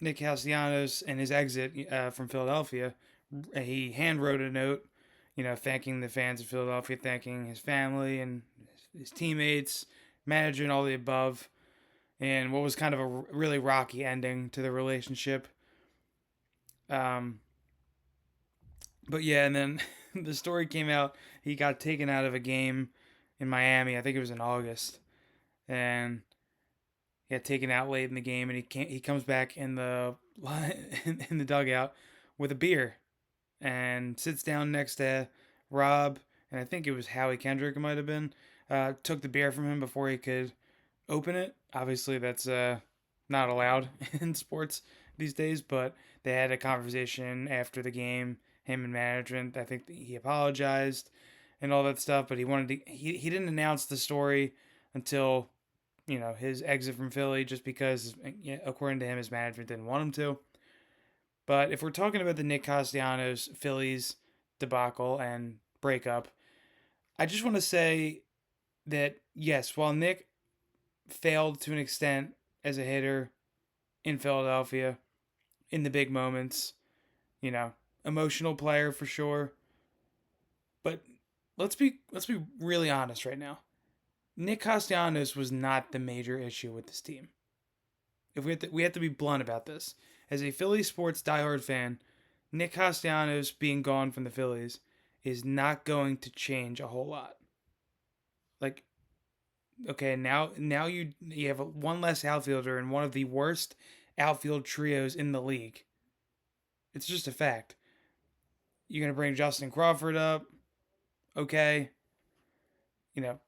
Nick Castellanos and his exit from Philadelphia, he hand wrote a note, thanking the fans of Philadelphia, thanking his family and his teammates, manager, and all the above, and what was kind of a really rocky ending to the relationship. Um, but yeah, and then the story came out. He got taken out of a game in Miami. I think it was in August, and he got taken out late in the game, and he comes back in the in the dugout with a beer and sits down next to Rob, and I think it was Howie Kendrick. It might have been. Took the beer from him before he could open it. Obviously, that's not allowed in sports these days, but they had a conversation after the game, him and management. I think he apologized and all that stuff, but he didn't announce the story until his exit from Philly, just because according to him, his management didn't want him to. But if we're talking about the Nick Castellanos Phillies debacle and breakup, I just want to say that yes, while Nick failed to an extent as a hitter in Philadelphia in the big moments, you know, emotional player for sure. But let's be really honest right now. Nick Castellanos was not the major issue with this team. If we have to be blunt about this. As a Philly sports diehard fan, Nick Castellanos being gone from the Phillies is not going to change a whole lot. Like, okay, now you have one less outfielder and one of the worst outfield trios in the league. It's just a fact. You're gonna bring Justin Crawford up, okay?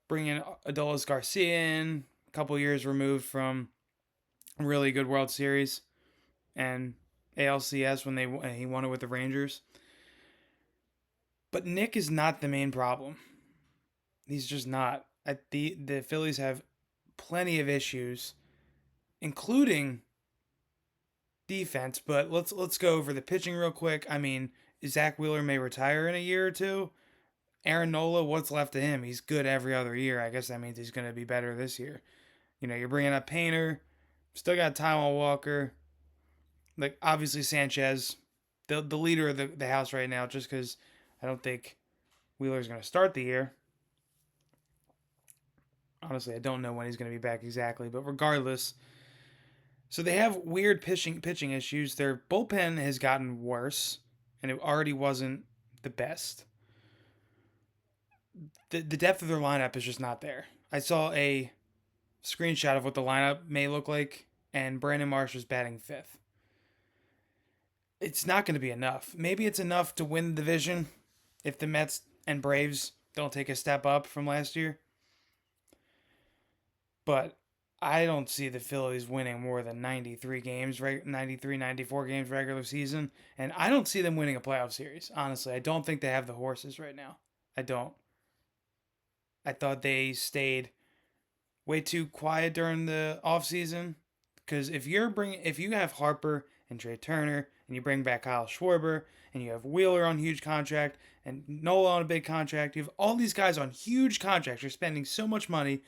Bring in Adolis Garcia in, a couple years removed from a really good World Series and ALCS when he won it with the Rangers. But Nick is not the main problem. He's just not. The Phillies have plenty of issues, including defense. But let's go over the pitching real quick. I mean, Zach Wheeler may retire in a year or two. Aaron Nola, what's left of him? He's good every other year. I guess that means he's going to be better this year. You're bringing up Painter. Still got Taiwan Walker. Like, obviously, Sanchez, the leader of the house right now, just because I don't think Wheeler's going to start the year. Honestly, I don't know when he's going to be back exactly, but regardless, so they have weird pitching issues. Their bullpen has gotten worse, and it already wasn't the best. The depth of their lineup is just not there. I saw a screenshot of what the lineup may look like, and Brandon Marsh was batting fifth. It's not going to be enough. Maybe it's enough to win the division if the Mets and Braves don't take a step up from last year. But I don't see the Phillies winning more than 93 games, 93, 94 games regular season. And I don't see them winning a playoff series, honestly. I don't think they have the horses right now. I don't. I thought they stayed way too quiet during the offseason. Because if you have Harper and Trey Turner, and you bring back Kyle Schwarber, and you have Wheeler on huge contract, and Nola on a big contract, you have all these guys on huge contracts. You're spending so much money.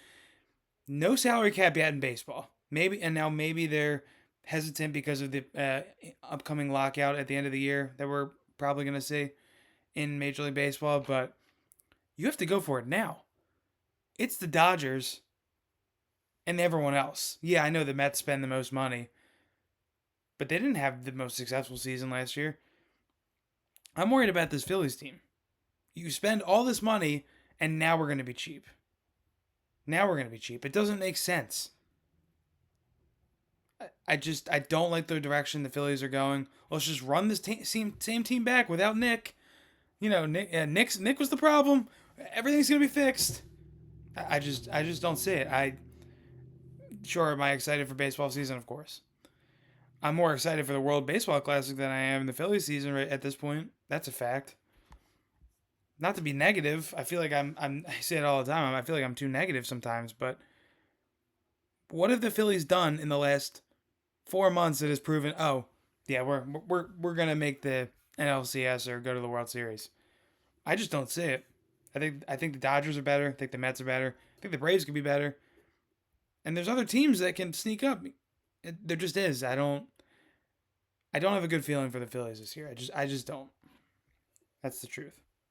No salary cap yet in baseball. Maybe they're hesitant because of the upcoming lockout at the end of the year that we're probably going to see in Major League Baseball. But you have to go for it now. It's the Dodgers and everyone else. Yeah, I know the Mets spend the most money, but they didn't have the most successful season last year. I'm worried about this Phillies team. You spend all this money, and now we're going to be cheap. Now we're going to be cheap. It doesn't make sense. I don't like the direction the Phillies are going. Let's just run this same team back without Nick. Nick was the problem. Everything's gonna be fixed. I just don't see it. Am I excited for baseball season? Of course. I'm more excited for the World Baseball Classic than I am the Phillies season right at this point. That's a fact. Not to be negative, I feel like I say it all the time. I feel like I'm too negative sometimes, but what have the Phillies done in the last 4 months that has proven, oh, yeah, we're gonna make the NLCS or go to the World Series? I just don't see it. I think the Dodgers are better. I think the Mets are better. I think the Braves could be better. And there's other teams that can sneak up. There just is. I don't. I don't have a good feeling for the Phillies this year. I just don't. That's the truth.